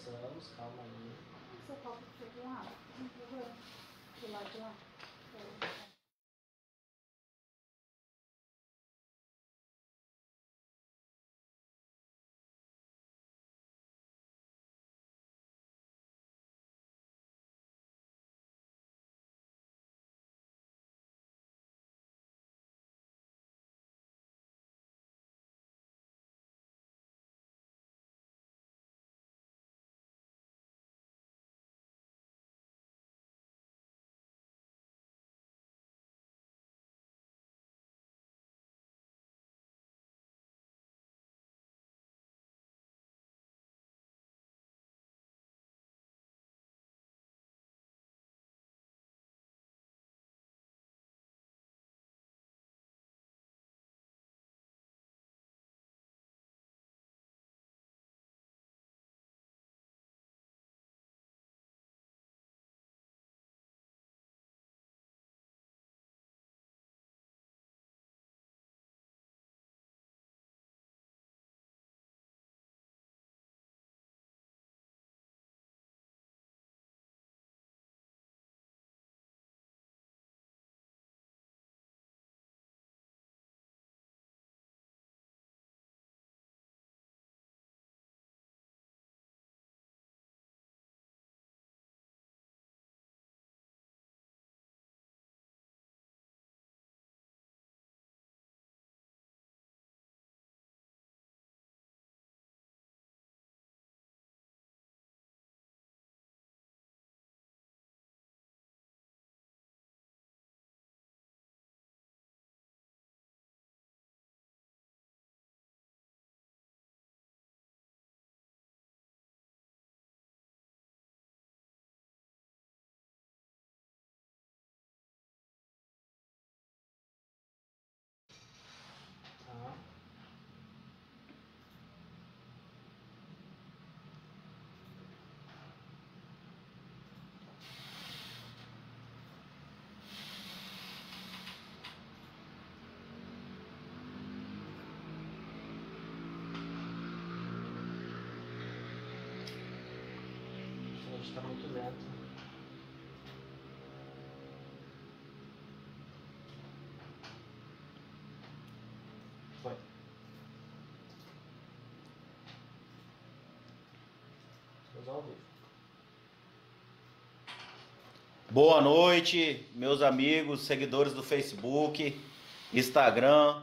Conversamos, calma aí. Seu copo fica com água, não tem problema. Do lado de lá. Tá. Gente, tá muito lento. Foi. Estamos ao vivo. Boa noite, meus amigos, seguidores do Facebook, Instagram,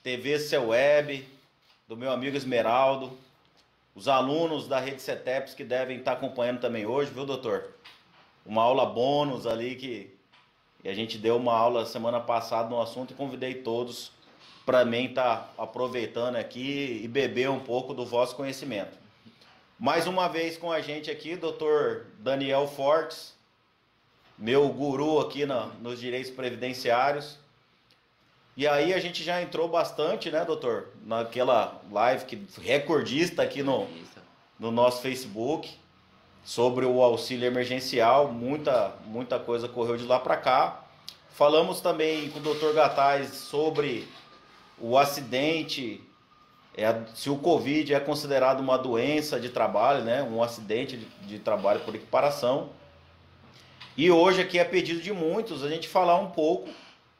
TV Seu Web, do meu amigo Esmeraldo, os alunos da Rede CETEPS que devem estar acompanhando também hoje, viu, doutor? Uma aula bônus ali que a gente deu uma aula semana passada no assunto e convidei todos para mim estar aproveitando aqui e beber um pouco do vosso conhecimento. Mais uma vez com a gente aqui, doutor Daniel Fortes, meu guru aqui nos direitos previdenciários. E aí a gente já entrou bastante, né, doutor? Naquela live recordista aqui no nosso Facebook sobre o auxílio emergencial. Muita coisa correu de lá para cá. Falamos também com o doutor Gataz sobre o acidente, se o Covid é considerado uma doença de trabalho, né? Um acidente de trabalho por equiparação. E hoje aqui é pedido de muitos a gente falar um pouco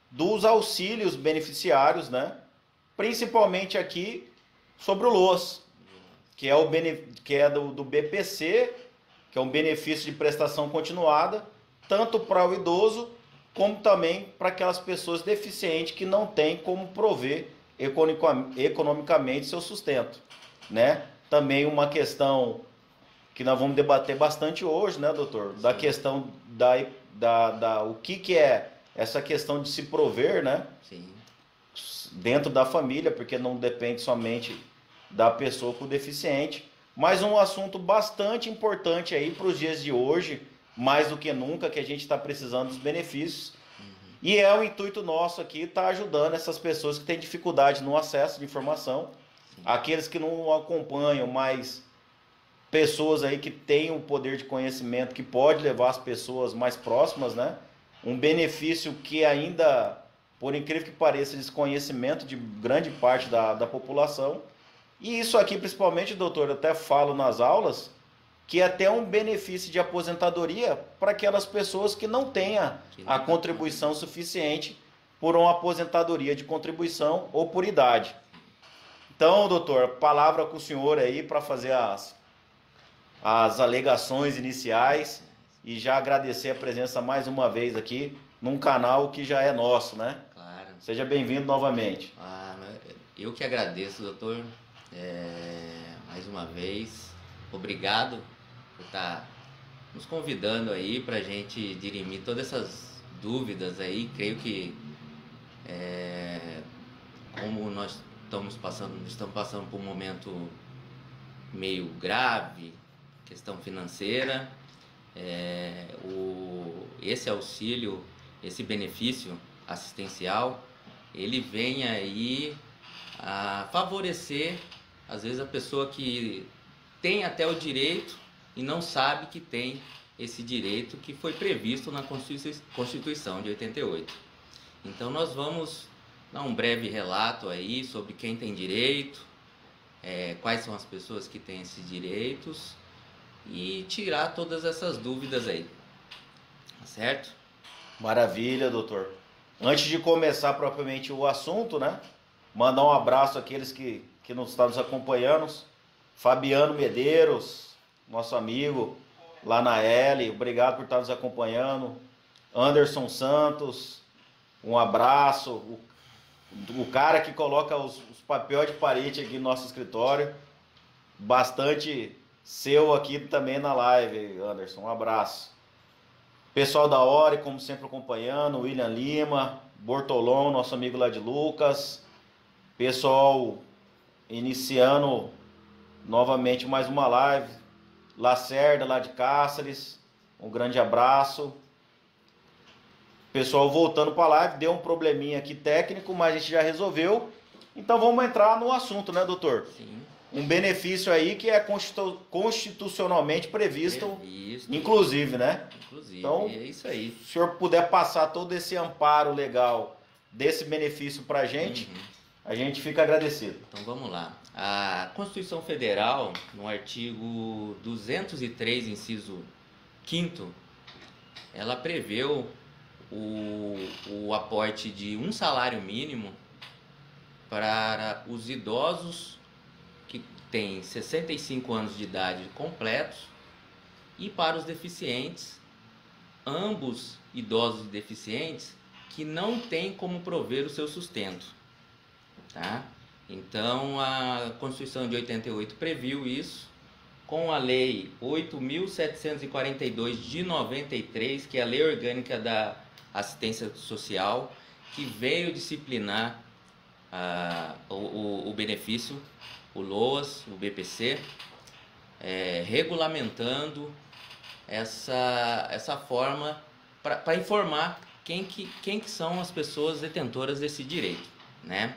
dos auxílios beneficiários, né? Principalmente aqui sobre o LOAS, que é do BPC, que é um benefício de prestação continuada, tanto para o idoso, como também para aquelas pessoas deficientes que não têm como prover economicamente seu sustento, né? Também uma questão que nós vamos debater bastante hoje, né, doutor? Da questão o que é essa questão de se prover, né? Sim. Dentro da família, porque não depende somente da pessoa com deficiente. Mas um assunto bastante importante aí para os dias de hoje, mais do que nunca, que a gente está precisando dos benefícios. E é o intuito nosso aqui estar ajudando essas pessoas que têm dificuldade no acesso de informação, aqueles que não acompanham, mas pessoas aí que têm o poder de conhecimento, que pode levar as pessoas mais próximas, né? Um benefício que ainda, por incrível que pareça, desconhecimento de grande parte da população. E isso aqui, principalmente, doutor, eu até falo nas aulas, que é até um benefício de aposentadoria para aquelas pessoas que não tenham a contribuição suficiente por uma aposentadoria de contribuição ou por idade. Então, doutor, palavra com o senhor aí para fazer as alegações iniciais e já agradecer a presença mais uma vez aqui num canal que já é nosso, né? Claro. Seja bem-vindo novamente. Eu que agradeço, doutor, mais uma vez. Obrigado por estar nos convidando aí para a gente dirimir todas essas dúvidas aí. Creio que como nós estamos passando por um momento meio grave, questão financeira, esse auxílio, esse benefício assistencial, ele vem aí a favorecer, às vezes, a pessoa que tem até o direito e não sabe que tem esse direito que foi previsto na Constituição de 88. Então nós vamos dar um breve relato aí sobre quem tem direito, quais são as pessoas que têm esses direitos e tirar todas essas dúvidas aí, tá certo? Maravilha, doutor. Antes de começar propriamente o assunto, né? Mandar um abraço àqueles que nos estão nos acompanhando. Fabiano Medeiros, nosso amigo lá na L, obrigado por estar nos acompanhando. Anderson Santos, um abraço. O cara que coloca os papéis de parede aqui no nosso escritório, bastante seu aqui também na live, Anderson, um abraço. Pessoal da Ori, como sempre acompanhando, William Lima, Bortolão, nosso amigo lá de Lucas. Pessoal iniciando novamente mais uma live. Lacerda, lá de Cáceres, um grande abraço. Pessoal voltando para a live, deu um probleminha aqui técnico, mas a gente já resolveu. Então vamos entrar no assunto, né, doutor? Sim. Um benefício aí que é constitucionalmente previsto, inclusive, né? Inclusive, então, é isso aí. Se o senhor puder passar todo esse amparo legal desse benefício para a gente fica agradecido. Então vamos lá. A Constituição Federal, no artigo 203, inciso 5º, ela preveu o aporte de um salário mínimo para os idosos que têm 65 anos de idade completos e para os deficientes, ambos idosos e deficientes, que não têm como prover o seu sustento, tá? Então a Constituição de 88 previu isso, com a Lei 8.742 de 93, que é a Lei Orgânica da Assistência Social, que veio disciplinar o benefício, o LOAS, o BPC, regulamentando essa forma para informar quem que são as pessoas detentoras desse direito, né?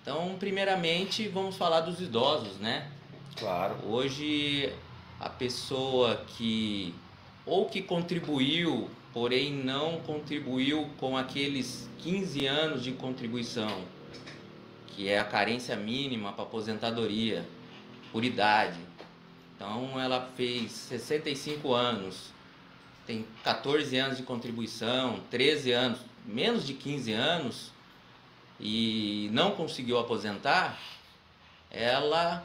Então, primeiramente, vamos falar dos idosos, né? Claro. Hoje, a pessoa que contribuiu, porém não contribuiu com aqueles 15 anos de contribuição, que é a carência mínima para aposentadoria, por idade. Então, ela fez 65 anos, tem 14 anos de contribuição, 13 anos, menos de 15 anos, e não conseguiu aposentar, ela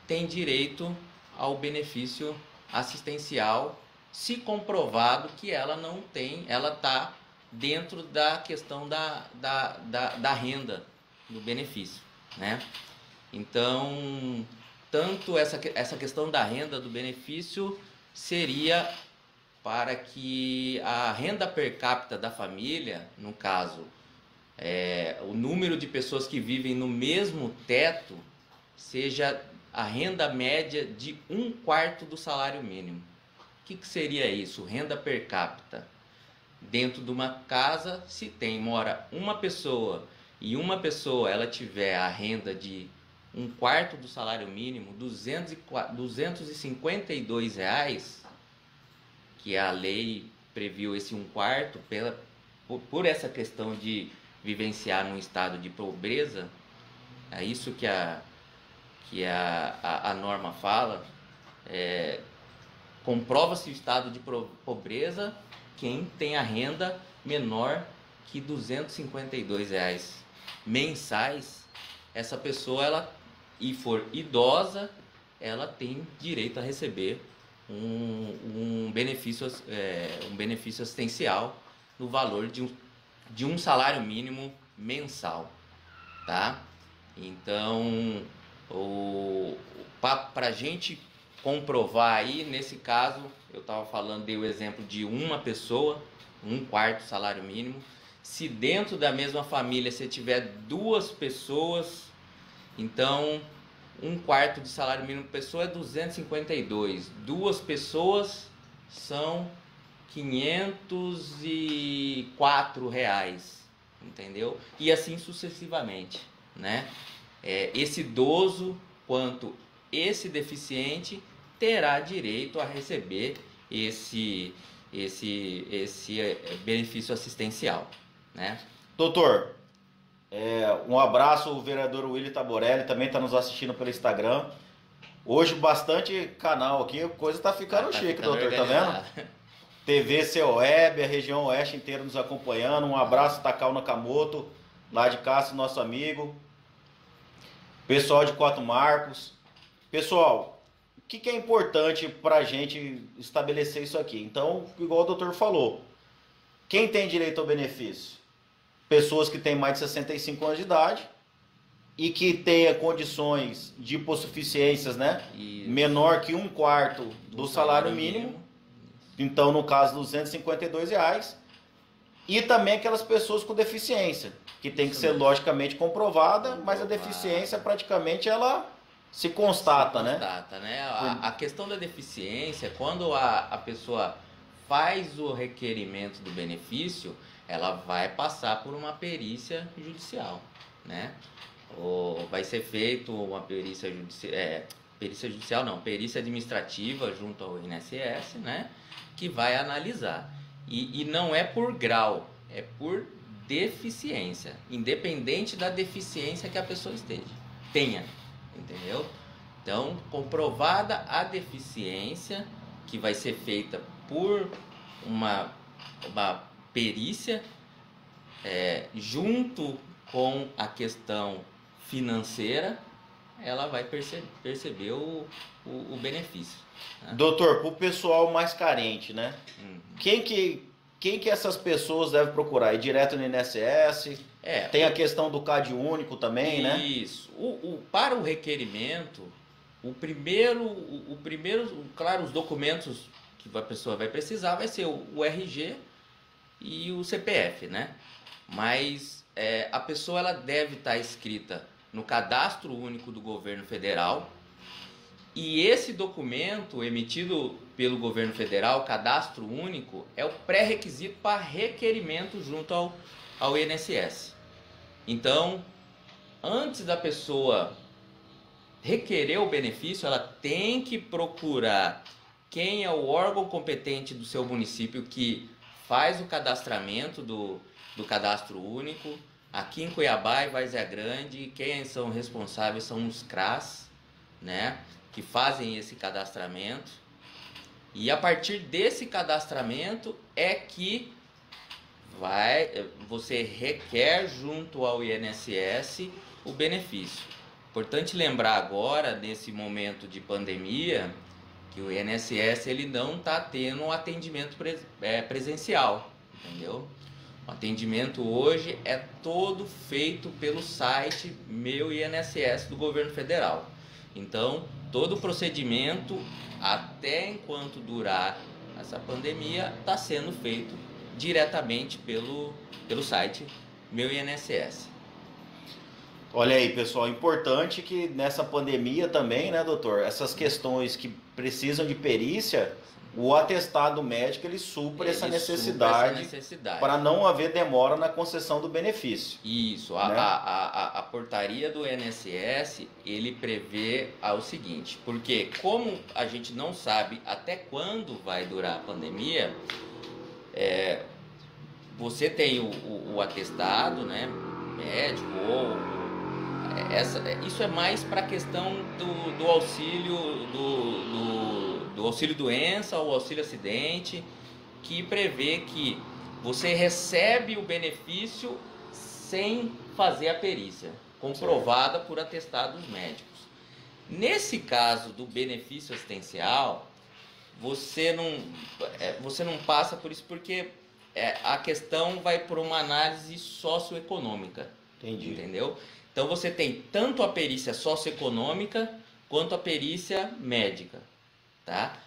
tem direito ao benefício assistencial, se comprovado que ela não tem, ela está dentro da questão da renda do benefício, né? Então, tanto essa questão da renda do benefício seria para que a renda per capita da família, no caso, o número de pessoas que vivem no mesmo teto, seja a renda média de 1/4 do salário mínimo. O que seria isso? Renda per capita. Dentro de uma casa, se mora uma pessoa e uma pessoa ela tiver a renda de 1/4 do salário mínimo, R$252, que a lei previu esse 1/4 por essa questão de vivenciar num estado de pobreza, é isso que a norma fala, comprova-se o estado de pobreza quem tem a renda menor que R$ 252 mensais. Essa pessoa, ela, e for idosa, ela tem direito a receber um benefício assistencial no valor de um salário mínimo mensal, tá? Então, para a gente comprovar aí, nesse caso, eu estava falando, dei o exemplo de uma pessoa, 1/4 salário mínimo. Se dentro da mesma família você tiver 2 pessoas, então 1/4 de salário mínimo por pessoa é 252. 2 pessoas são R$ 504, entendeu? E assim sucessivamente, né? Esse idoso quanto esse deficiente terá direito a receber esse benefício assistencial, né? Doutor, um abraço, o vereador Willy Taborelli também está nos assistindo pelo Instagram. Hoje bastante canal aqui, a coisa está ficando chique, ficando doutor, tá vendo? TV Seu Web, a região oeste inteira nos acompanhando. Um abraço, Takao Nakamoto, lá de Cássio, nosso amigo. Pessoal de Quatro Marcos. Pessoal, o que é importante para a gente estabelecer isso aqui? Então, igual o doutor falou, quem tem direito ao benefício? Pessoas que têm mais de 65 anos de idade e que tenha condições de hipossuficiências, né? Menor que 1/4 do salário mínimo. Então, no caso, R$ 252. E também aquelas pessoas com deficiência, que tem que ser logicamente comprovada, mas a deficiência praticamente ela se constata, né? A questão da deficiência, quando a pessoa faz o requerimento do benefício, ela vai passar por uma perícia judicial, né? Ou vai ser feito uma perícia administrativa junto ao INSS, né? Que vai analisar. E não é por grau, é por deficiência, independente da deficiência que a pessoa tenha, entendeu? Então, comprovada a deficiência, que vai ser feita por uma perícia, junto com a questão financeira, ela vai perceber o benefício. Né? Doutor, para o pessoal mais carente, né? Quem que essas pessoas devem procurar? Ir direto no INSS? Tem a questão do CAD único também, né? Isso. Para o requerimento, o primeiro, claro, os documentos que a pessoa vai precisar vai ser o RG e o CPF, né? Mas a pessoa ela deve estar inscrita no Cadastro Único do Governo Federal. E esse documento emitido pelo Governo Federal, Cadastro Único, é o pré-requisito para requerimento junto ao INSS. Então, antes da pessoa requerer o benefício, ela tem que procurar quem é o órgão competente do seu município que faz o cadastramento do Cadastro Único. Aqui em Cuiabá e Várzea Grande, quem são responsáveis são os CRAS, né? Que fazem esse cadastramento, e a partir desse cadastramento é que você requer junto ao INSS o benefício. Importante lembrar agora, nesse momento de pandemia, que o INSS ele não está tendo um atendimento presencial, entendeu? O atendimento hoje é todo feito pelo site Meu INSS do Governo Federal. Então, todo o procedimento, até enquanto durar essa pandemia, está sendo feito diretamente pelo site Meu INSS. Olha aí, pessoal, importante que nessa pandemia também, né, doutor, essas questões que precisam de perícia, o atestado médico ele supra essa necessidade para não haver demora na concessão do benefício. Isso, né? a portaria do INSS ele prevê o seguinte, porque como a gente não sabe até quando vai durar a pandemia, você tem o atestado, né, médico ou isso é mais para a questão do auxílio do auxílio doença ou auxílio acidente, que prevê que você recebe o benefício sem fazer a perícia, comprovada por atestados médicos. Nesse caso do benefício assistencial, você não passa por isso, porque a questão vai por uma análise socioeconômica. Entendi. Entendeu? Então você tem tanto a perícia socioeconômica quanto a perícia médica, tá?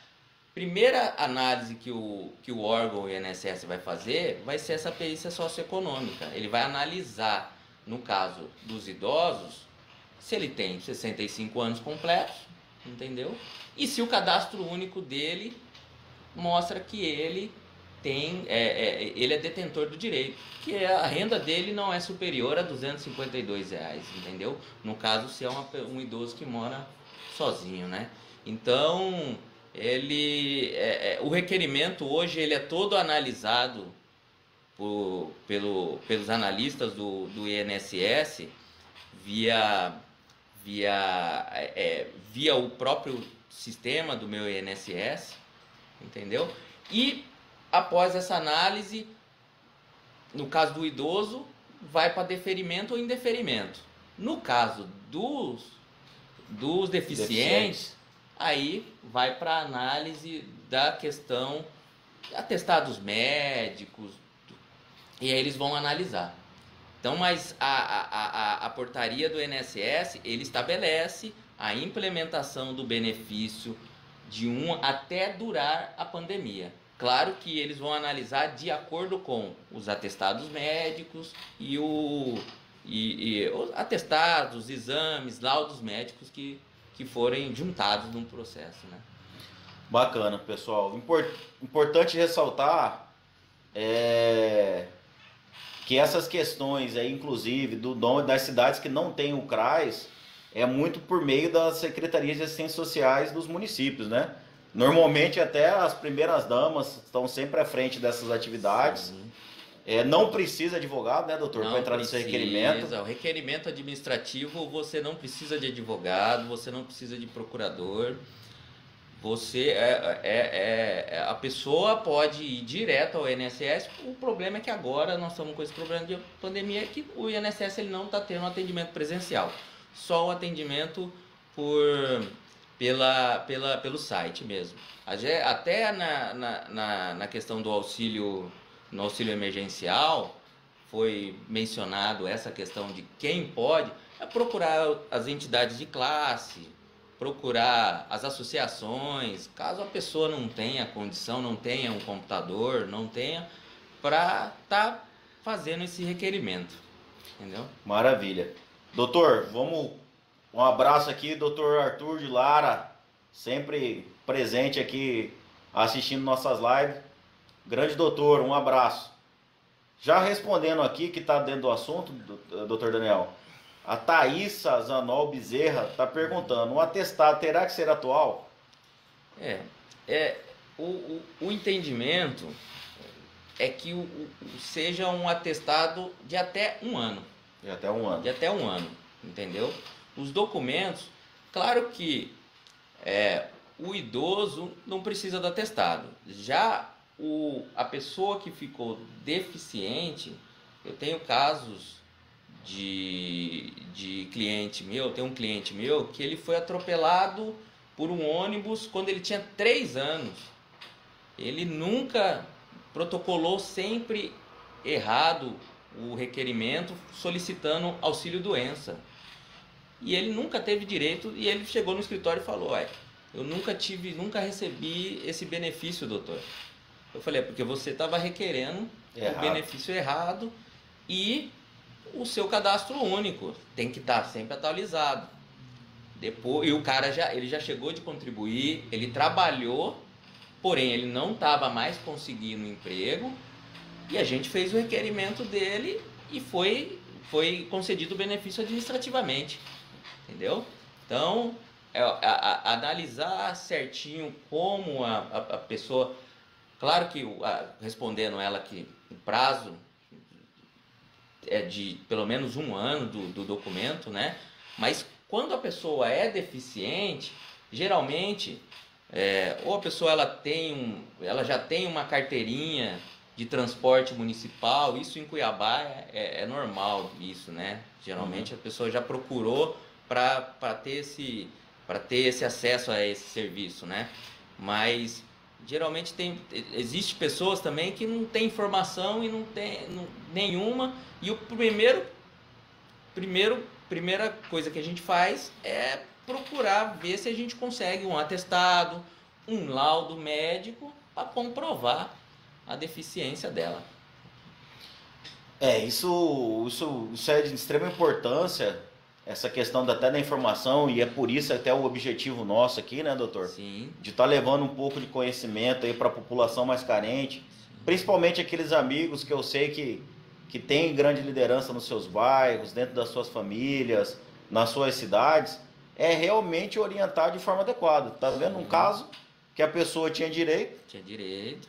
Primeira análise que o órgão, o INSS, vai fazer vai ser essa perícia socioeconômica. Ele vai analisar, no caso dos idosos, se ele tem 65 anos completos, entendeu? E se o cadastro único dele mostra que ele ele é detentor do direito, que a renda dele não é superior a R$252, entendeu? No caso, se é um idoso que mora sozinho, né? Então, o requerimento hoje ele é todo analisado pelos analistas do INSS via o próprio sistema do meu INSS, entendeu? E após essa análise, no caso do idoso, vai para deferimento ou indeferimento. No caso dos deficientes, aí vai para análise da questão atestados médicos, e aí eles vão analisar. Então, mas a portaria do INSS, ele estabelece a implementação do benefício até durar a pandemia. Claro que eles vão analisar de acordo com os atestados médicos e os atestados, exames, laudos médicos que forem juntados num processo, né? Bacana, pessoal. Importante ressaltar que essas questões aí, inclusive, do nome das cidades que não têm o CRAS, é muito por meio das secretarias de assistência sociais dos municípios, né? Normalmente até as primeiras damas estão sempre à frente dessas atividades. Não precisa advogado, né, doutor, para entrar nesse requerimento? O requerimento administrativo, você não precisa de advogado, você não precisa de procurador. Você a pessoa pode ir direto ao INSS. O problema é que agora nós estamos com esse problema de pandemia, que o INSS ele não está tendo um atendimento presencial, só o atendimento pelo site mesmo. Até na questão do auxílio, no auxílio emergencial, foi mencionado essa questão de quem pode procurar as entidades de classe, procurar as associações, caso a pessoa não tenha condição, não tenha um computador, não tenha, para estar fazendo esse requerimento, entendeu? Maravilha. Doutor, um abraço aqui, doutor Arthur de Lara, sempre presente aqui assistindo nossas lives. Grande doutor, um abraço. Já respondendo aqui, que está dentro do assunto, doutor Daniel, a Thaísa Zanol Bezerra está perguntando, um atestado terá que ser atual? O entendimento é que seja um atestado de até um ano. De até um ano. De até um ano, entendeu? Os documentos, claro que o idoso não precisa do atestado. Já a pessoa que ficou deficiente, eu tenho casos de cliente meu, tem um cliente meu que ele foi atropelado por um ônibus quando ele tinha 3 anos. Ele nunca protocolou, sempre errado o requerimento solicitando auxílio doença. E ele nunca teve direito, e ele chegou no escritório e falou: eu nunca recebi esse benefício, doutor. Eu falei: porque você estava requerendo o benefício errado, e o seu cadastro único tem que estar sempre atualizado. Depois, e o cara ele já chegou de contribuir, ele trabalhou, porém ele não estava mais conseguindo emprego, e a gente fez o requerimento dele e foi concedido o benefício administrativamente, entendeu? Então, analisar certinho como a pessoa... Claro que, respondendo ela, que o prazo é de pelo menos 1 ano do documento, né? Mas quando a pessoa é deficiente, geralmente ou a pessoa ela já tem uma carteirinha de transporte municipal. Isso em Cuiabá é normal, isso, né? Geralmente a pessoa já procurou para ter esse acesso a esse serviço, né? Mas geralmente existe pessoas também que não tem informação e não tem nenhuma, e o primeira coisa que a gente faz é procurar ver se a gente consegue um atestado, um laudo médico para comprovar a deficiência dela. Isso é de extrema importância, essa questão até da informação, e é por isso até o objetivo nosso aqui, né, doutor? Sim. De estar levando um pouco de conhecimento aí para a população mais carente, principalmente aqueles amigos que eu sei que têm grande liderança nos seus bairros, dentro das suas famílias, nas suas cidades, é realmente orientar de forma adequada. Tá vendo um caso que a pessoa tinha direito,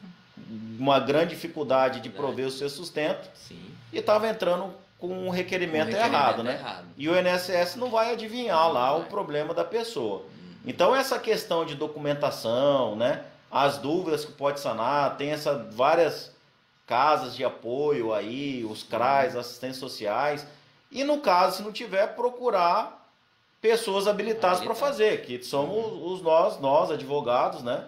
uma grande dificuldade de prover o seu sustento, sim, e estava entrando com um requerimento errado, né? E o INSS não vai adivinhar lá o problema da pessoa. Então essa questão de documentação, né? As dúvidas que pode sanar, tem várias casas de apoio aí, os CRAs, assistentes sociais, e no caso, se não tiver, procurar pessoas habilitadas para fazer, que somos nós advogados, né?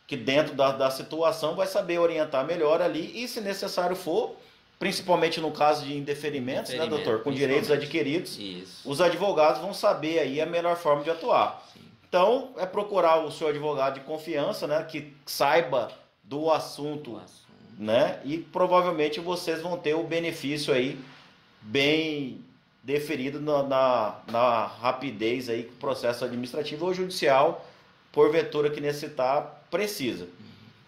Que dentro da situação vai saber orientar melhor ali, e se necessário for, principalmente no caso de indeferimentos, né, doutor, com direitos adquiridos, os advogados vão saber aí a melhor forma de atuar. Sim. Então, é procurar o seu advogado de confiança, né, que saiba do assunto, né, e provavelmente vocês vão ter o benefício aí bem deferido na rapidez aí que o processo administrativo ou judicial, porventura que necessitar, precisa.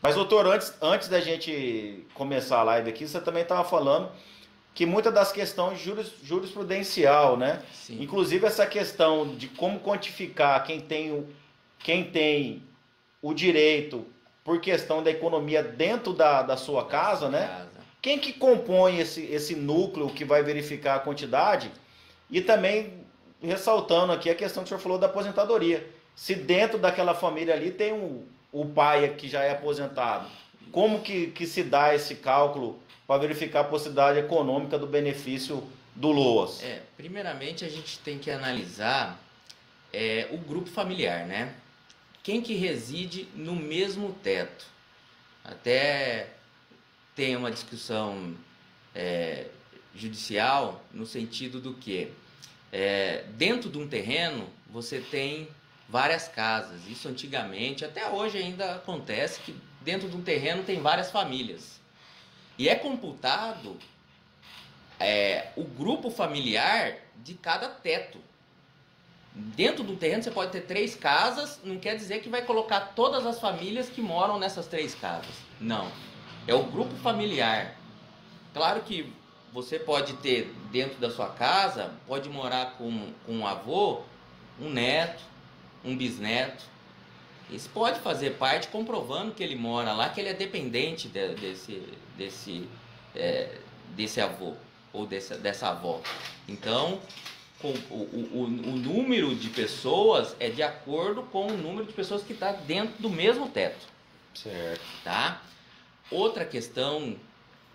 Mas, doutor, antes da gente começar a live aqui, você também estava falando que muitas das questões jurisprudencial, né? Sim. Inclusive essa questão de como quantificar quem tem o direito por questão da economia dentro da sua casa, né? Quem que compõe esse núcleo que vai verificar a quantidade? E também ressaltando aqui a questão que o senhor falou da aposentadoria. Se dentro daquela família ali tem o pai que já é aposentado, como que se dá esse cálculo para verificar a possibilidade econômica do benefício do LOAS? Primeiramente a gente tem que analisar o grupo familiar, né? Quem que reside no mesmo teto. Até tem uma discussão judicial no sentido do que dentro de um terreno você tem várias casas. Isso antigamente, até hoje ainda acontece, que dentro de um terreno tem várias famílias. E é computado o grupo familiar de cada teto. Dentro do terreno você pode ter 3 casas, não quer dizer que vai colocar todas as famílias que moram nessas 3 casas. Não. É o grupo familiar. Claro que você pode ter dentro da sua casa, pode morar com um avô, um neto, um bisneto. Isso pode fazer parte comprovando que ele mora lá, que ele é dependente desse avô ou dessa avó. Então, o número de pessoas é de acordo com o número de pessoas que está dentro do mesmo teto. Certo. Tá? Outra questão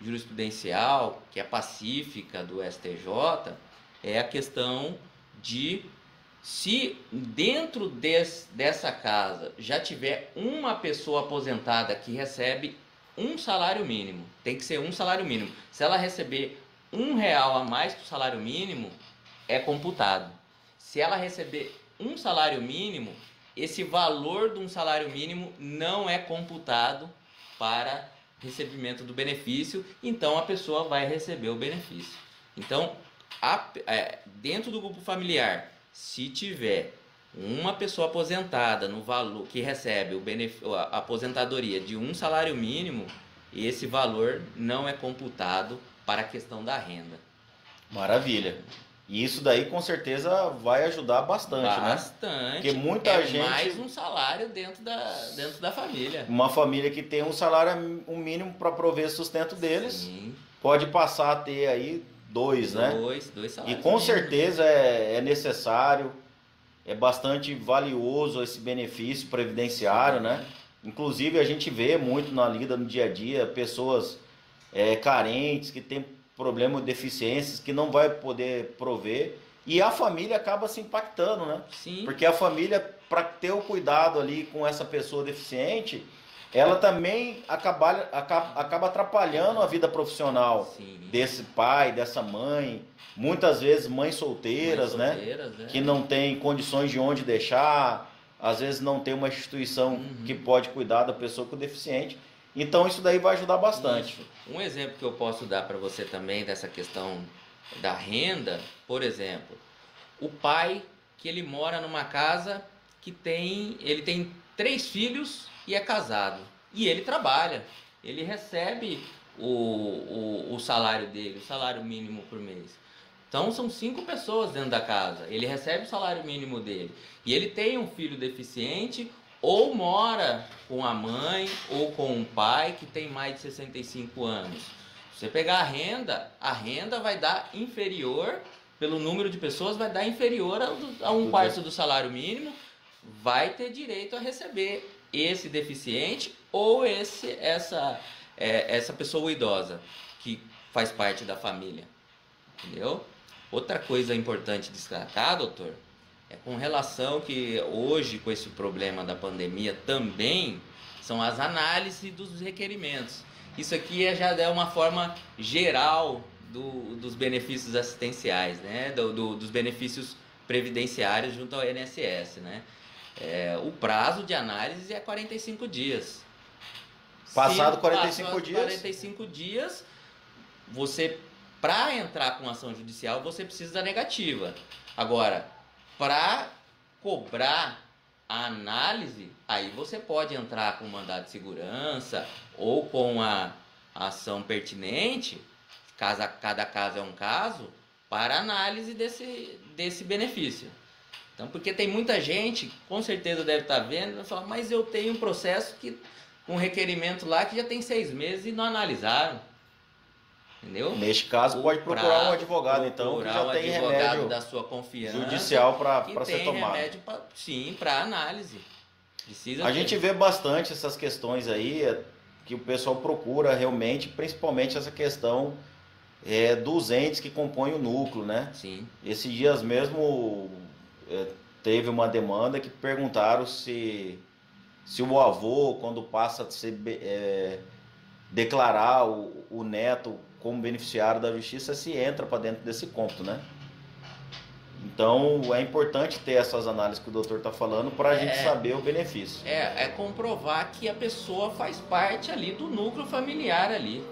jurisprudencial, que é pacífica do STJ, é a questão de se dentro dessa casa já tiver uma pessoa aposentada que recebe um salário mínimo, tem que ser um salário mínimo. Se ela receber R$1 a mais que o salário mínimo, é computado. Se ela receber um salário mínimo, esse valor de um salário mínimo não é computado para recebimento do benefício, então a pessoa vai receber o benefício. Então, dentro do grupo familiar, se tiver uma pessoa aposentada no valor que recebe a aposentadoria de um salário mínimo, esse valor não é computado para a questão da renda. Maravilha. E isso daí com certeza vai ajudar bastante, né? Bastante. Porque muita gente... mais um salário dentro da família. Uma família que tem um salário mínimo para prover o sustento deles, Sim. pode passar a ter aí 2, né? Dois salários. E com certeza é necessário é bastante valioso esse benefício previdenciário, né? Inclusive a gente vê muito na lida no dia a dia pessoas carentes, que têm problema de deficiências, que não vai poder prover, e a família acaba se impactando, né? Sim. Porque a família, para ter o cuidado ali com essa pessoa deficiente, ela também acaba atrapalhando a vida profissional Sim. desse pai, dessa mãe, muitas vezes mães solteiras, né? Que não tem condições de onde deixar, às vezes não tem uma instituição que pode cuidar da pessoa com deficiente. Então isso daí vai ajudar bastante. Isso. Um exemplo que eu posso dar para você também dessa questão da renda, por exemplo, o pai que ele mora numa casa que ele tem 3 filhos e é casado, e ele trabalha, ele recebe o salário dele, o salário mínimo por mês. Então são 5 pessoas dentro da casa, ele recebe o salário mínimo dele, e ele tem um filho deficiente, ou mora com a mãe ou com um pai que tem mais de 65 anos. Se você pegar a renda vai dar inferior, pelo número de pessoas, vai dar inferior a 1/4 do salário mínimo, vai ter direito a receber esse deficiente ou essa pessoa idosa que faz parte da família, entendeu? Outra coisa importante destacar, doutor, é com relação que hoje, com esse problema da pandemia também, são as análises dos requerimentos. Isso aqui já é uma forma geral dos benefícios assistenciais, né? Dos benefícios previdenciários junto ao INSS, né? O prazo de análise é 45 dias. Passado 45 dias. 45 dias, você, para entrar com ação judicial, você precisa da negativa. Agora, para cobrar a análise, aí você pode entrar com mandado de segurança ou com a ação pertinente, cada caso é um caso, para análise desse benefício. Então, porque tem muita gente, com certeza deve estar vendo, vai falar, mas eu tenho um processo um requerimento lá que já tem 6 meses e não analisaram. Entendeu? Neste caso, pode procurar um advogado, então, que já tem remédio da sua confiança, judicial para ser tomado. Remédio para análise. A gente vê bastante essas questões aí, que o pessoal procura realmente, principalmente essa questão dos entes que compõem o núcleo, né? Sim. Esses dias mesmo teve uma demanda que perguntaram se o avô, quando passa a declarar o neto como beneficiário da justiça, se entra para dentro desse cômputo, né? Então é importante ter essas análises que o doutor está falando para a gente saber o benefício. É comprovar que a pessoa faz parte ali do núcleo familiar ali.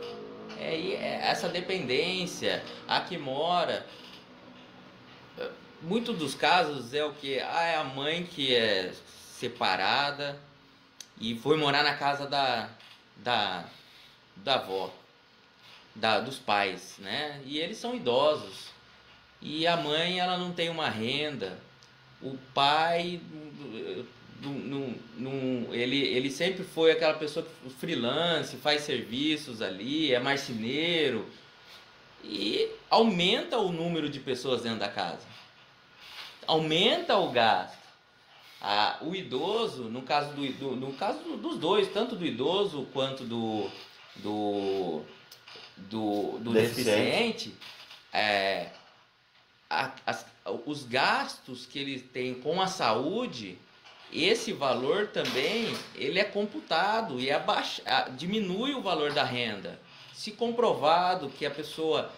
Essa dependência, a que mora. Muitos dos casos é o que? É a mãe que é separada e foi morar na casa da avó, dos pais, né? E eles são idosos. E a mãe, ela não tem uma renda. O pai, ele sempre foi aquela pessoa que freelance, faz serviços ali, é marceneiro. E aumenta o número de pessoas dentro da casa. Aumenta o gasto. O idoso, no caso dos dois, tanto do idoso quanto do deficiente, os gastos que ele tem com a saúde, esse valor também ele é computado e diminui o valor da renda. Se comprovado que a pessoa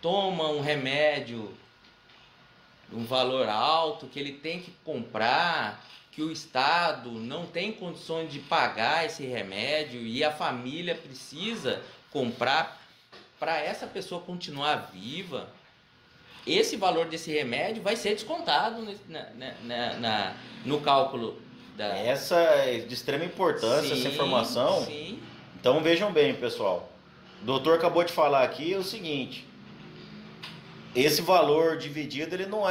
toma um remédio um valor alto, que ele tem que comprar, que o Estado não tem condições de pagar esse remédio e a família precisa comprar para essa pessoa continuar viva, esse valor desse remédio vai ser descontado no cálculo da... Essa é de extrema importância, essa informação. Sim. Então vejam bem, pessoal. O doutor acabou de falar aqui o seguinte: esse valor dividido ele não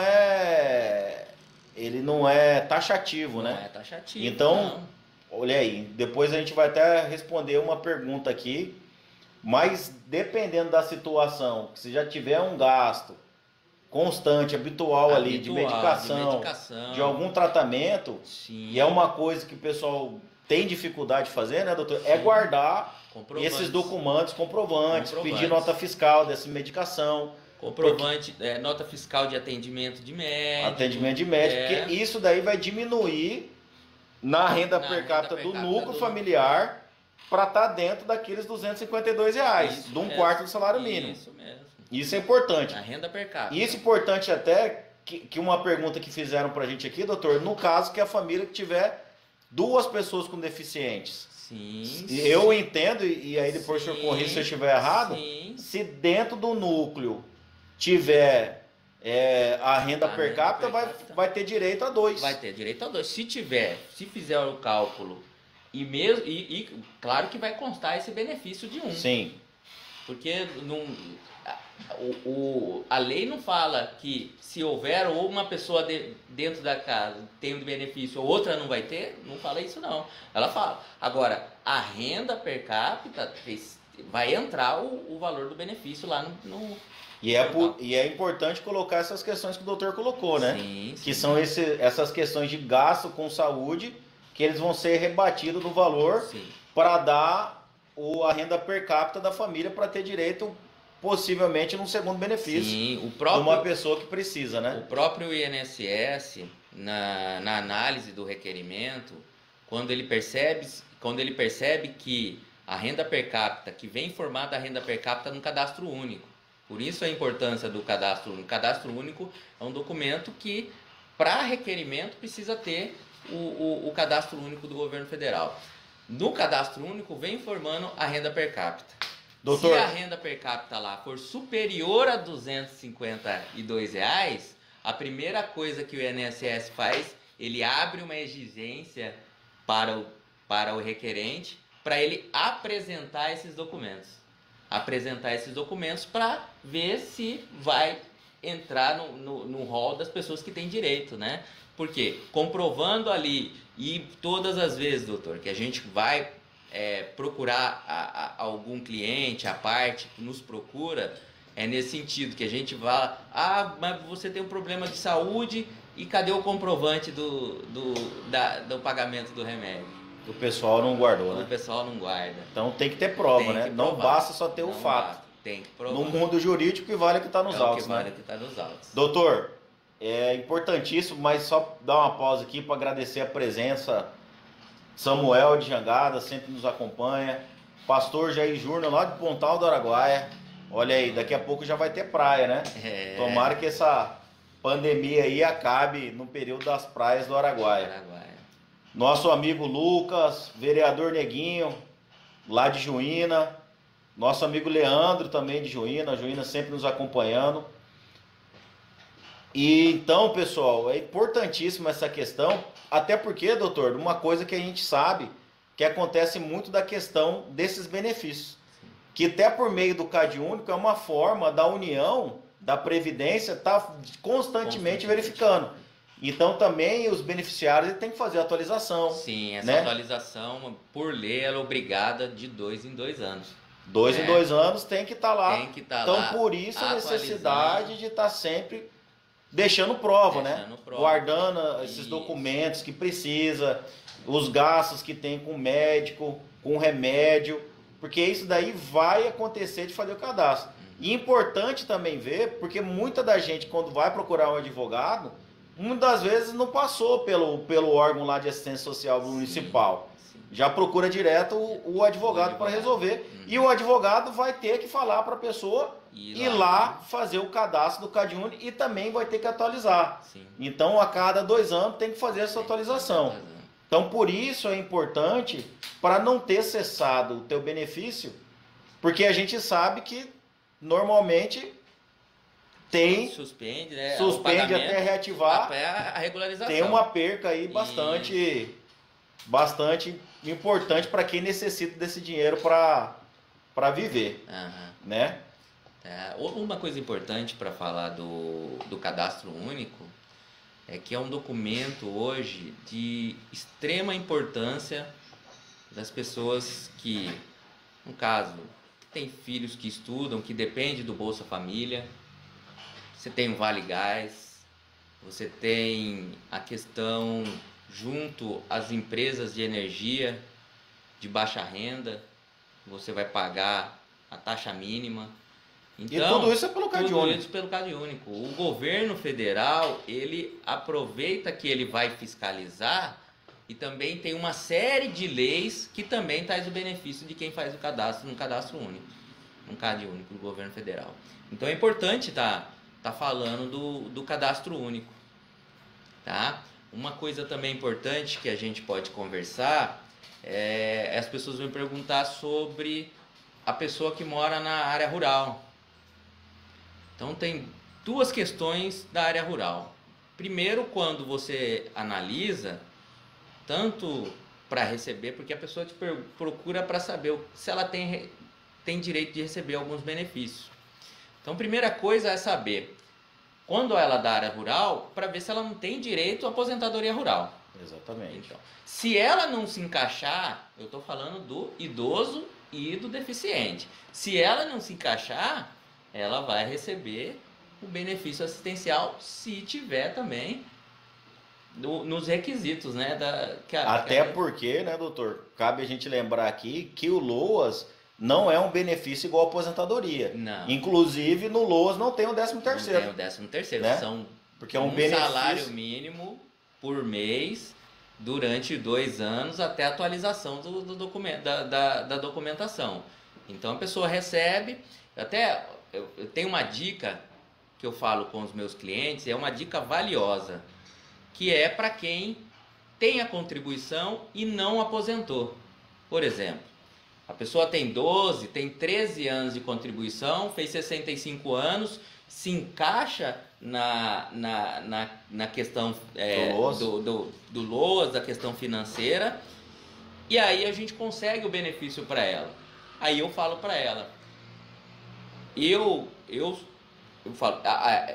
é taxativo, né? Não é taxativo. Então, olha aí, depois a gente vai até responder uma pergunta aqui, mas dependendo da situação, se já tiver um gasto constante, habitual ali, de Habitual, medicação, de algum tratamento, Sim. e é uma coisa que o pessoal tem dificuldade de fazer, né, doutor? É Sim. guardar Comprovantes. esses documentos comprovantes, Comprovantes. pedir nota fiscal dessa medicação, Comprovante, nota fiscal de atendimento de médico. atendimento de médico, porque isso daí vai diminuir na renda Na per renda capita per do capita núcleo do- familiar para estar dentro daqueles R$ 252, Isso de um mesmo. quarto do salário mínimo. Isso mesmo. Isso é importante. Na renda per capita. Isso é importante até que uma pergunta que fizeram pra gente aqui, doutor, no caso que a família tiver 2 pessoas com deficientes. Sim. Eu entendo, e aí depois o senhor Sim, corrige se eu estiver errado, Sim. se dentro do núcleo tiver a renda A per renda capita, per capita. vai ter direito a 2. Vai ter direito a 2. Se fizer o cálculo e claro que vai constar esse benefício de 1. Sim, Porque a lei não fala que se houver ou uma pessoa dentro da casa tem um benefício ou outra não vai ter, não fala isso não. Ela fala. Agora, a renda per capita vai entrar o valor do benefício lá no e é importante colocar essas questões que o doutor colocou, né? Sim, Que sim. são essas questões de gasto com saúde, que eles vão ser rebatidos no valor Sim. para dar a renda per capita da família para ter direito, possivelmente, num segundo benefício Sim, de uma pessoa que precisa, né? O próprio INSS, na análise do requerimento, quando ele percebe que a renda per capita, que vem formada a renda per capita no cadastro único. Por isso a importância do cadastro único. O cadastro único é um documento que, para requerimento, precisa ter o cadastro único do governo federal. No cadastro único vem informando a renda per capita. Doutor, Se a renda per capita lá for superior a R$ 252, a primeira coisa que o INSS faz, ele abre uma exigência para o requerente, para ele apresentar esses documentos. Apresentar esses documentos para ver se vai entrar no rol das pessoas que têm direito, né? Porque comprovando ali, e todas as vezes, doutor, que a gente vai procurar algum cliente, a parte que nos procura, é nesse sentido, que a gente vai, mas você tem um problema de saúde e cadê o comprovante do pagamento do remédio? o pessoal não guardou, O né? pessoal não guarda. Então tem que ter prova, Tem né? que Não provar. basta só ter o Não fato. basta, tem que provar. No mundo jurídico, que vale é que está nos é autos, o que vale né? que está nos autos. Doutor, é importantíssimo, mas só dar uma pausa aqui para agradecer a presença. Samuel de Jangada sempre nos acompanha. Pastor Jair Júnior lá de Pontal do Araguaia. Olha aí, daqui a pouco já vai ter praia, né? Tomara que essa pandemia aí acabe no período das praias do Araguaia. Araguaia. Nosso amigo Lucas, vereador Neguinho, lá de Juína. Nosso amigo Leandro também de Juína. Juína sempre nos acompanhando. E então, pessoal, é importantíssima essa questão. Até porque, doutor, uma coisa que a gente sabe que acontece muito da questão desses benefícios. Que até por meio do CAD único é uma forma da União, da Previdência, estar constantemente verificando. Então também os beneficiários têm que fazer a atualização. Sim, essa né? atualização, por lei, ela é obrigada de 2 em 2 anos. 2 em 2 anos tem que estar lá. Tem que estar Então lá. por isso a atualizando. necessidade de estar sempre deixando prova, né? Deixando prova. Guardando esses Isso. documentos que precisa, os gastos que tem com médico, com remédio, porque isso daí vai acontecer de fazer o cadastro. E importante também ver, porque muita da gente quando vai procurar um advogado, muitas das vezes não passou pelo órgão lá de assistência social municipal. Sim. Já procura direto o advogado para resolver. E o advogado vai ter que falar para a pessoa ir lá fazer o cadastro do CadÚnico e também vai ter que atualizar. Sim. Então, a cada 2 anos tem que fazer essa atualização. Então, por isso é importante para não ter cessado o teu benefício, porque a gente sabe que normalmente tem Suspende, né? suspende até reativar, até a regularização. tem uma perca aí bastante importante para quem necessita desse dinheiro para viver, Aham. né? Uma coisa importante para falar do cadastro único é que é um documento hoje de extrema importância das pessoas que, no caso, têm filhos que estudam, que dependem do Bolsa Família. você tem o Vale Gás, você tem a questão junto às empresas de energia de baixa renda, você vai pagar a taxa mínima. Então, e tudo isso é pelo Cade tudo Único. isso pelo Cade Único. O governo federal, ele aproveita que ele vai fiscalizar e também tem uma série de leis que também traz o benefício de quem faz o cadastro no cadastro único, no Cade Único do governo federal. Então é importante tá falando do cadastro único, tá? Uma coisa também importante que a gente pode conversar as pessoas vão perguntar sobre a pessoa que mora na área rural. Então tem duas questões da área rural. Primeiro, quando você analisa, tanto para receber, porque a pessoa te procura para saber se ela tem direito de receber alguns benefícios. Então, primeira coisa é saber, quando ela é da área rural, para ver se ela não tem direito à aposentadoria rural. Exatamente. Então, se ela não se encaixar, eu estou falando do idoso e do deficiente. Se ela não se encaixar, ela vai receber o benefício assistencial se tiver também nos requisitos, né? Até porque, né, doutor, cabe a gente lembrar aqui que o LOAS não é um benefício igual a aposentadoria. Não. Inclusive, no LOAS não tem o 13º. Não tem o 13º, né? São porque é um benefício... salário mínimo por mês durante 2 anos até a atualização do documento, da documentação. Então a pessoa recebe, eu tenho uma dica que eu falo com os meus clientes, é uma dica valiosa, que é para quem tem a contribuição e não aposentou. Por exemplo, a pessoa tem 12, tem 13 anos de contribuição, fez 65 anos, se encaixa na questão do LOAS, da questão financeira, e aí a gente consegue o benefício para ela. Aí eu falo para ela, eu falo, a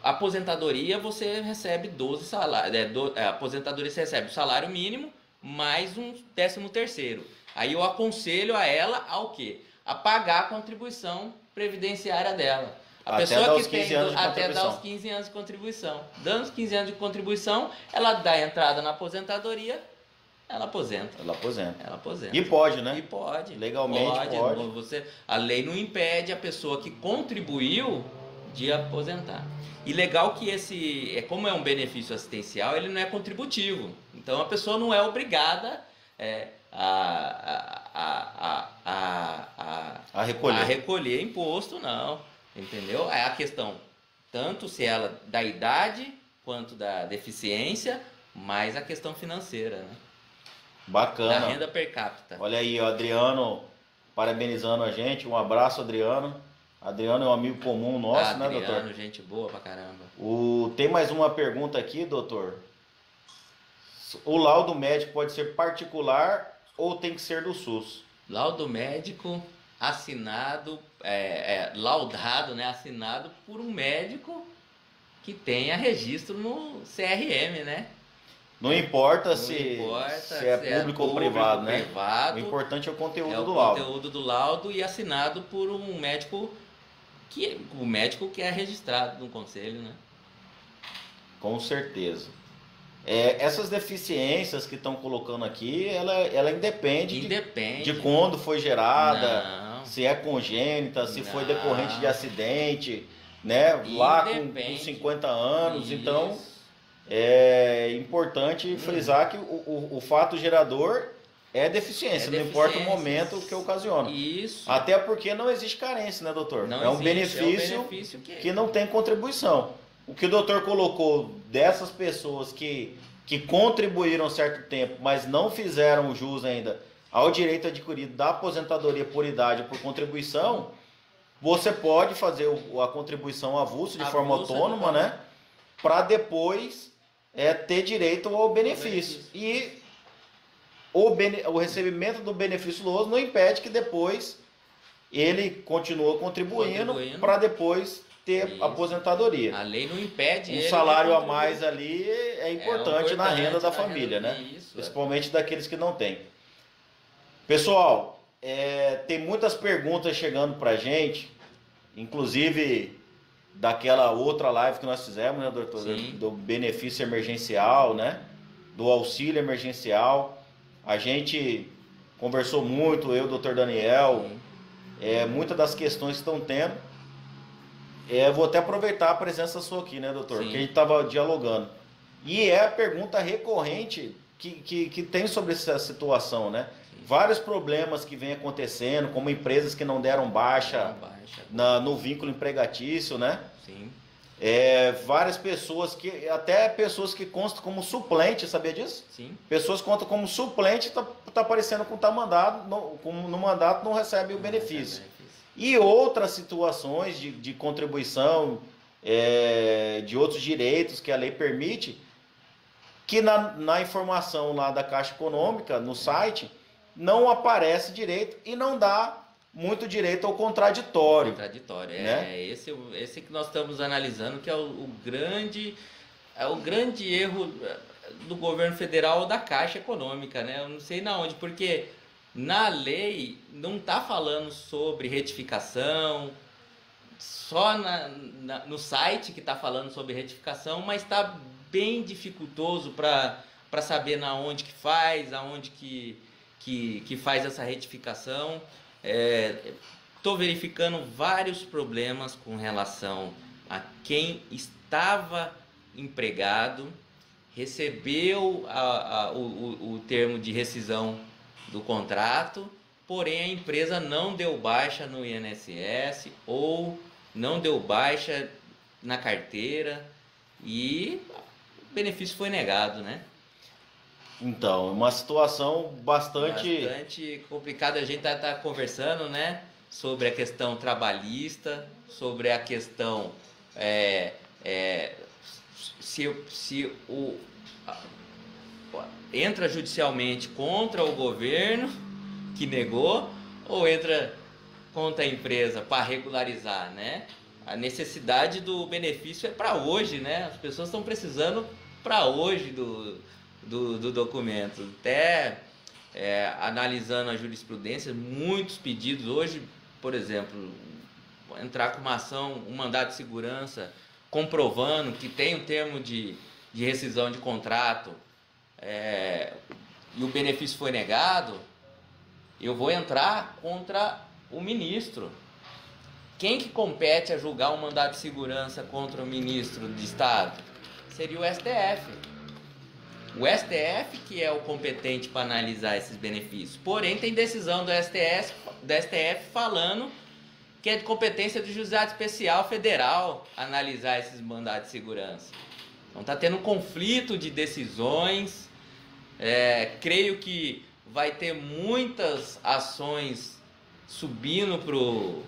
aposentadoria você recebe 12 salários, a aposentadoria você recebe o salário mínimo mais um 13º. Aí eu aconselho a ela ao quê? A pagar a contribuição previdenciária dela. A Até pessoa dar que os tem 15 anos de até dar contribuição. os 15 anos de contribuição. Dando os 15 anos de contribuição, ela dá a entrada na aposentadoria, ela aposenta. Ela aposenta. Ela aposenta. E pode, né? E pode. Legalmente pode. A lei não impede a pessoa que contribuiu de aposentar. E legal que como é um benefício assistencial, ele não é contributivo. Então a pessoa não é obrigada A recolher. a recolher imposto, não. Entendeu? É a questão, tanto se ela da idade quanto da deficiência, mais a questão financeira, né? Bacana. Da renda per capita. Olha aí, o Adriano parabenizando a gente. Um abraço, Adriano. Adriano é um amigo comum nosso, né, doutor? Adriano, gente boa pra caramba. Tem mais uma pergunta aqui, doutor. O laudo médico pode ser particular ou tem que ser do SUS? Laudo médico assinado, laudado, né, assinado por um médico que tenha registro no CRM, né? Não importa, Não se importa é público ou privado, né? privado, O importante é o conteúdo é o do laudo. conteúdo do laudo e assinado por um médico que é registrado no conselho, né? Com certeza. Essas deficiências que estão colocando aqui, ela independe de quando foi gerada, Não. se é congênita, se foi Não. decorrente de acidente, né? Lá com Independe. 50 anos. Isso. Então, é importante frisar que o fato gerador é deficiência, não importa o momento que ocasiona. Isso. Até porque não existe carência, né, doutor? Não é um existe, benefício que não tem contribuição. O que o doutor colocou dessas pessoas que contribuíram um certo tempo, mas não fizeram jus ainda ao direito adquirido da aposentadoria por idade ou por contribuição, você pode fazer a contribuição avulsa de forma autônoma, né? Para depois ter direito ao benefício. E o recebimento do benefício LOAS não impede que depois ele continue contribuindo para depois ter aposentadoria. A lei não impede. Um salário a mais ali é importante na renda da família, né? Isso, Principalmente daqueles que não têm. Pessoal, tem muitas perguntas chegando pra gente. Inclusive, daquela outra live que nós fizemos, né, doutor? Sim. Do benefício emergencial, né? Do auxílio emergencial. A gente conversou muito, eu e o doutor Daniel, muitas das questões que estão tendo. Vou até aproveitar a presença sua aqui, né, doutor? Sim. Que a gente estava dialogando. E é a pergunta recorrente que tem sobre essa situação, né? Vários problemas que vem acontecendo, como empresas que não deram baixa, no vínculo empregatício, né? Sim. Várias pessoas até pessoas que constam como suplente, sabia disso? Sim. Pessoas que contam como suplente, tá aparecendo com tá mandado, no mandato não recebe o benefício. E outras situações de contribuição, de outros direitos que a lei permite, que na informação lá da Caixa Econômica, no site, não aparece direito e não dá muito direito ao contraditório. Contraditório, né? Esse que nós estamos analisando, que é o grande erro do governo federal ou da Caixa Econômica, né? Eu não sei na onde, porque na lei não está falando sobre retificação, só no site que está falando sobre retificação, mas está bem dificultoso para saber na onde que faz, aonde que faz essa retificação. Estou verificando vários problemas com relação a quem estava empregado, recebeu o termo de rescisão do contrato, porém a empresa não deu baixa no INSS ou não deu baixa na carteira e o benefício foi negado, né? Então, uma situação bastante complicada. A gente tá conversando, né, sobre a questão trabalhista, sobre a questão se entra judicialmente contra o governo que negou ou entra contra a empresa para regularizar, né? A necessidade do benefício é para hoje, né? As pessoas estão precisando para hoje do documento. Até analisando a jurisprudência, muitos pedidos hoje, por exemplo, entrar com uma ação, um mandado de segurança comprovando que tem um termo de rescisão de contrato e o benefício foi negado, eu vou entrar contra o ministro. Quem que compete a julgar um mandado de segurança contra o ministro de Estado? Seria o STF. O STF que é o competente para analisar esses benefícios. Porém, tem decisão do STF falando que é de competência do Juizado Especial Federal analisar esses mandados de segurança. Então está tendo um conflito de decisões. Creio que vai ter muitas ações subindo pro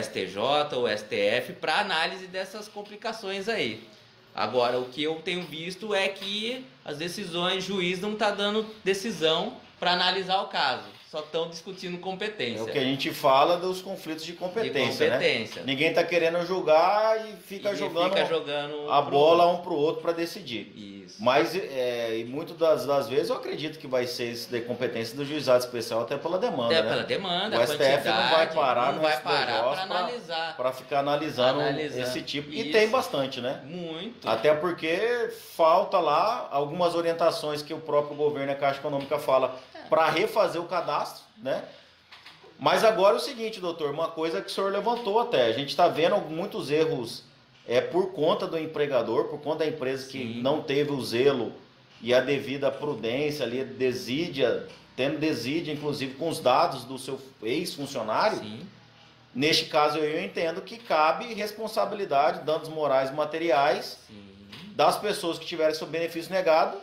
STJ ou STF para análise dessas complicações aí. Agora, o que eu tenho visto é que as decisões, juiz não está dando decisão para analisar o caso, só estão discutindo competência. É o que a gente fala dos conflitos de competência, né? Ninguém está querendo julgar e fica jogando a bola um pro outro para decidir. Isso. Mas, e muitas das vezes, eu acredito que vai ser isso de competência do Juizado Especial até pela demanda, Até né? pela demanda, o STF não vai parar para analisar. Para ficar analisando esse tipo. Isso. E tem bastante, né? Muito. Até porque falta lá algumas orientações que o próprio governo e a Caixa Econômica fala para refazer o cadastro, né? Mas agora é o seguinte, doutor, uma coisa que o senhor levantou até, a gente está vendo muitos erros por conta do empregador, por conta da empresa que não teve o zelo e a devida prudência ali, tendo desídia, inclusive, com os dados do seu ex-funcionário. Sim. Neste caso, eu entendo que cabe responsabilidade, danos morais e materiais das pessoas que tiverem seu benefício negado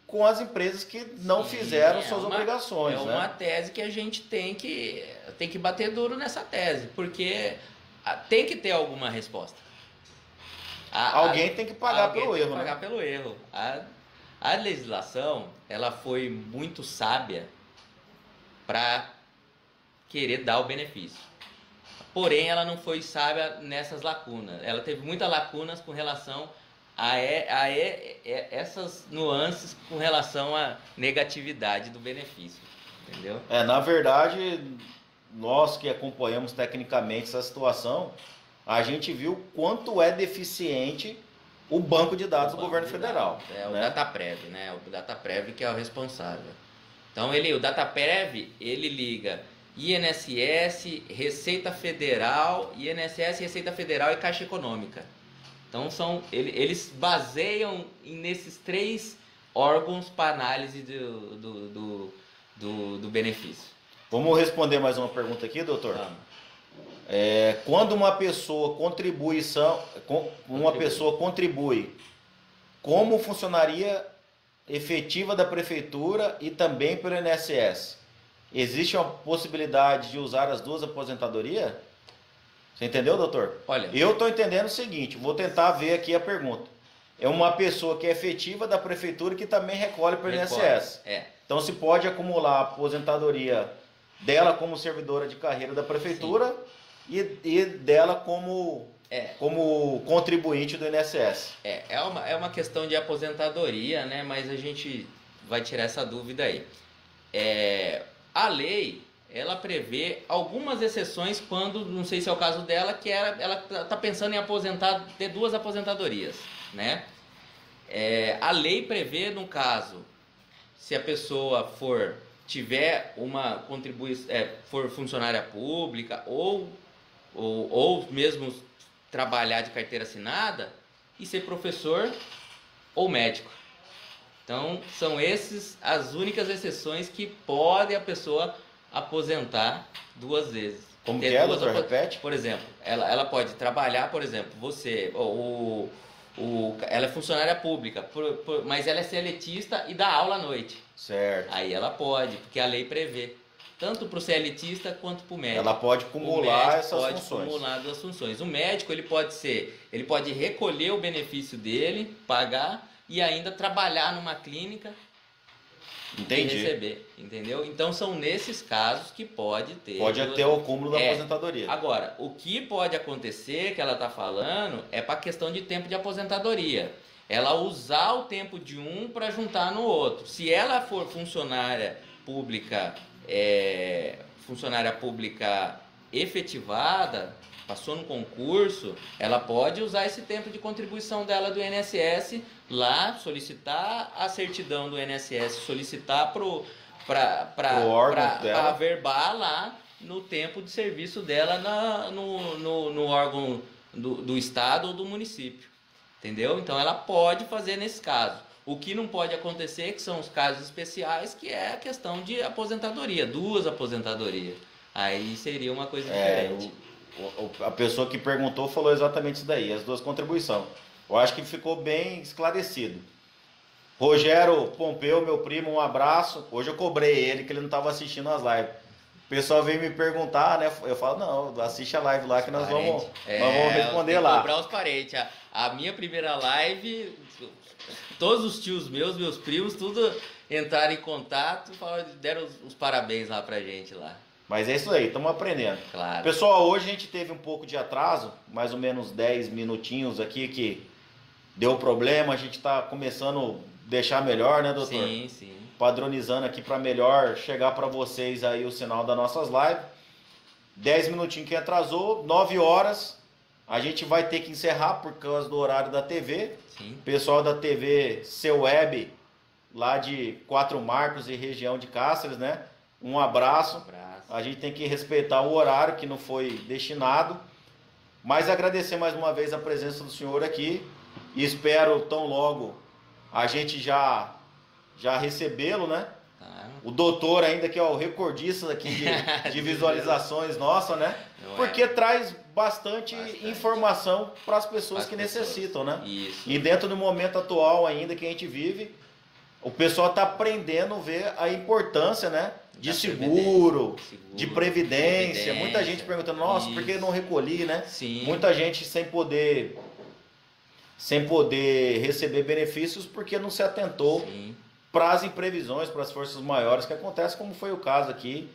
com as empresas que não fizeram suas obrigações. É uma tese que a gente tem que bater duro nessa tese, porque tem que ter alguma resposta. Alguém tem que pagar pelo erro. Pagar pelo erro. A legislação, ela foi muito sábia para querer dar o benefício. Porém, ela não foi sábia nessas lacunas. Ela teve muitas lacunas com relação a essas nuances com relação à negatividade do benefício. Entendeu? Na verdade, nós que acompanhamos tecnicamente essa situação, a gente viu quanto é deficiente o banco de dados do governo federal. É o né? DataPrev, né? O DataPrev que é o responsável. Então o DataPrev, ele liga INSS, Receita Federal, INSS, Receita Federal e Caixa Econômica. Então eles baseiam nesses 3 órgãos para análise do benefício. Vamos responder mais uma pergunta aqui, doutor? Vamos. Quando uma pessoa contribui, como funcionaria efetiva da prefeitura e também pelo INSS? Existe uma possibilidade de usar as 2 aposentadorias? Você entendeu, doutor? Olha, Eu estou entendendo o seguinte, vou tentar ver aqui a pergunta. É uma pessoa que é efetiva da prefeitura que também recolhe pelo INSS. Então se pode acumular a aposentadoria dela como servidora de carreira da prefeitura e dela como contribuinte do INSS. É uma questão de aposentadoria, né? Mas a gente vai tirar essa dúvida aí. A lei, ela prevê algumas exceções quando, não sei se é o caso dela, que ela está pensando em ter 2 aposentadorias, né? A lei prevê, no caso, se a pessoa tiver uma contribuição, for funcionária pública ou mesmo trabalhar de carteira assinada e ser professor ou médico. Então, são as únicas exceções que pode a pessoa aposentar 2 vezes. Como que é, doutor? Repete. Por exemplo, ela pode trabalhar, por exemplo, ela é funcionária pública, mas ela é seletista e dá aula à noite. Certo. Aí ela pode, porque a lei prevê. Tanto para o seletista quanto para o médico. Ela pode acumular essas funções. Pode acumular 2 funções. O médico ele pode recolher o benefício dele, pagar e ainda trabalhar numa clínica. Entendi. E receber, entendeu? Então são nesses casos que pode ter o acúmulo da aposentadoria. Agora, o que pode acontecer, que ela está falando, é para questão de tempo de aposentadoria. Ela usar o tempo de um para juntar no outro. Se ela for funcionária pública efetivada, passou no concurso, ela pode usar esse tempo de contribuição dela do INSS lá, solicitar a certidão do INSS, solicitar para averbar lá no tempo de serviço dela no órgão do estado ou do município. Entendeu? Então ela pode fazer nesse caso. O que não pode acontecer, que são os casos especiais, que é a questão de aposentadoria, 2 aposentadorias. Aí seria uma coisa diferente. A pessoa que perguntou falou exatamente isso daí, as 2 contribuições. Eu acho que ficou bem esclarecido. Rogério Pompeu, meu primo, um abraço. Hoje eu cobrei ele que ele não estava assistindo as lives. O pessoal veio me perguntar, né? Eu falo, não, assiste a live lá que nós vamos responder lá. Cobrar os parentes. A minha primeira live, todos os tios meus primos, tudo entraram em contato, deram os parabéns lá pra gente lá. Mas é isso aí, estamos aprendendo. Claro. Pessoal, hoje a gente teve um pouco de atraso, mais ou menos 10 minutinhos aqui que deu problema, a gente está começando a deixar melhor, né, doutor? Sim, sim. Padronizando aqui para melhor chegar para vocês aí o sinal das nossas lives. 10 minutinhos que atrasou, 9 horas, a gente vai ter que encerrar por causa do horário da TV. Sim. Pessoal da TV Seu Web, lá de 4 Marcos e região de Cáceres, né? Um abraço. A gente tem que respeitar o horário que não foi destinado. Mas agradecer mais uma vez a presença do senhor aqui. E espero tão logo a gente já recebê-lo, né? Tá. O doutor ainda que é o recordista aqui de visualizações nossa, né? Porque traz bastante informação para as pessoas que necessitam, né? Isso. E dentro do momento atual ainda que a gente vive, o pessoal está aprendendo a ver a importância, né? De seguro, de previdência. Muita gente perguntando, nossa, por que não recolhi, né? Sim. Muita gente sem poder receber benefícios porque não se atentou para as imprevisões, para as forças maiores que acontece, como foi o caso aqui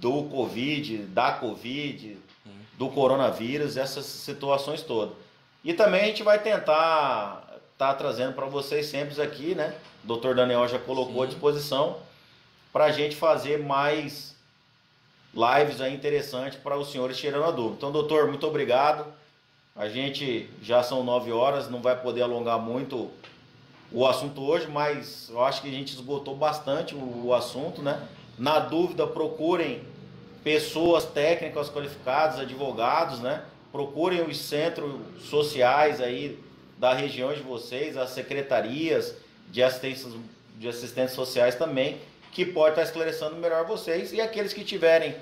do Covid, da Covid, do coronavírus, essas situações todas. E também a gente vai tentar trazendo para vocês sempre aqui, né? O doutor Daniel já colocou à disposição para a gente fazer mais lives aí interessantes para os senhores tirando a dúvida. Então, doutor, muito obrigado. A gente já são 9 horas, não vai poder alongar muito o assunto hoje, mas eu acho que a gente esgotou bastante o assunto, né? Na dúvida, procurem pessoas técnicas qualificadas, advogados, né? Procurem os centros sociais aí da região de vocês, as secretarias de assistentes sociais também, que pode estar esclarecendo melhor vocês, e aqueles que tiverem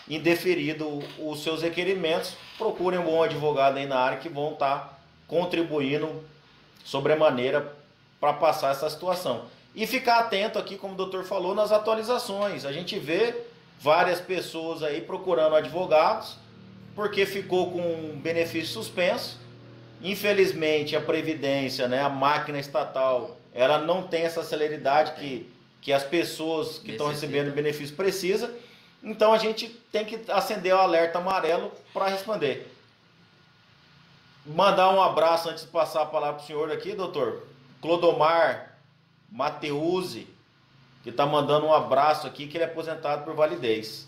indeferido os seus requerimentos, procurem um bom advogado aí na área que vão estar contribuindo sobremaneira para passar essa situação. E ficar atento aqui, como o doutor falou, nas atualizações. A gente vê várias pessoas aí procurando advogados, porque ficou com um benefício suspenso. Infelizmente, a Previdência, né, a máquina estatal, ela não tem essa celeridade que as pessoas que estão recebendo benefício precisam. Então, a gente tem que acender o alerta amarelo para responder. Mandar um abraço antes de passar a palavra para o senhor aqui, doutor. Clodomar Mateuzi, que está mandando um abraço aqui, que ele é aposentado por validez.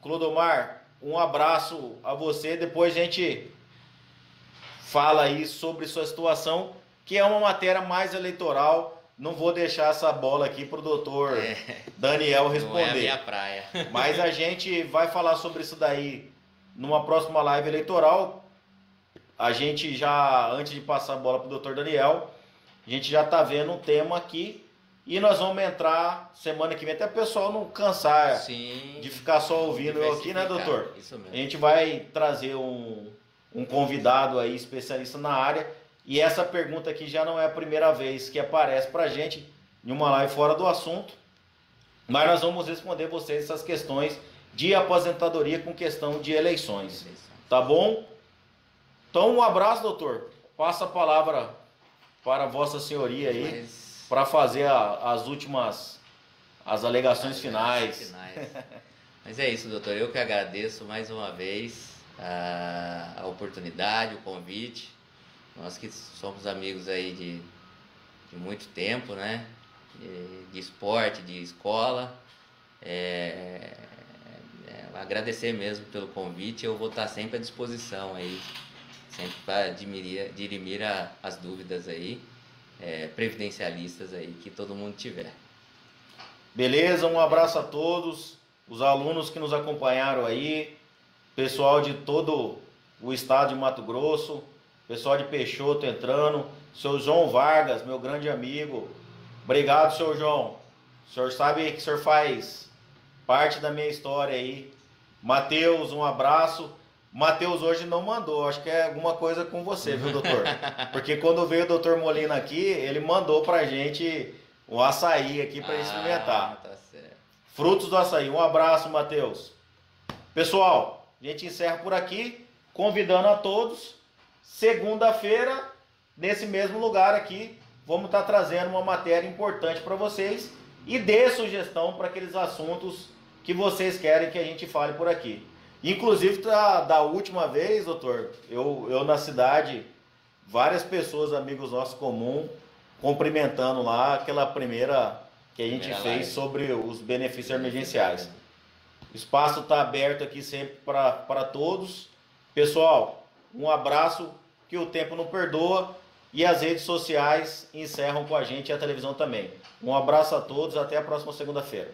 Clodomar, um abraço a você. Depois a gente fala aí sobre sua situação, que é uma matéria mais eleitoral. Não vou deixar essa bola aqui para o doutor Daniel responder. Não é a minha praia. Mas a gente vai falar sobre isso daí numa próxima live eleitoral. A gente já, antes de passar a bola para o doutor Daniel, a gente já está vendo um tema aqui. E nós vamos entrar semana que vem, até o pessoal não cansar de ficar só ouvindo eu aqui, né, doutor? Isso mesmo. A gente vai trazer um convidado aí, especialista na área. E essa pergunta aqui já não é a primeira vez que aparece para a gente em uma live fora do assunto. Mas nós vamos responder vocês essas questões de aposentadoria com questão de eleições. Tá bom? Então, um abraço, doutor. Passa a palavra para Vossa Senhoria aí, para fazer as alegações finais. Mas é isso, doutor. Eu que agradeço mais uma vez a oportunidade, o convite. Nós que somos amigos aí de muito tempo, né? De esporte, de escola. Agradecer mesmo pelo convite. Eu vou estar sempre à disposição aí, sempre para dirimir as dúvidas aí, previdencialistas aí, que todo mundo tiver. Beleza, um abraço a todos, os alunos que nos acompanharam aí, pessoal de todo o estado de Mato Grosso, pessoal de Peixoto entrando, seu João Vargas, meu grande amigo. Obrigado, seu João. O senhor sabe que o senhor faz parte da minha história aí. Matheus, um abraço. Matheus hoje não mandou, acho que é alguma coisa com você, viu, doutor? Porque quando veio o doutor Molina aqui, ele mandou pra gente um açaí aqui pra gente experimentar. Tá certo. Frutos do açaí. Um abraço, Matheus. Pessoal, a gente encerra por aqui, convidando a todos. Segunda-feira, nesse mesmo lugar aqui, vamos estar trazendo uma matéria importante para vocês e dê sugestão para aqueles assuntos que vocês querem que a gente fale por aqui. Inclusive, da última vez, doutor, eu na cidade, várias pessoas, amigos nossos comuns, cumprimentando lá aquela primeira que a gente fez sobre os benefícios emergenciais. O espaço está aberto aqui sempre para todos. Pessoal, um abraço, que o tempo não perdoa, e as redes sociais encerram com a gente e a televisão também. Um abraço a todos, até a próxima segunda-feira.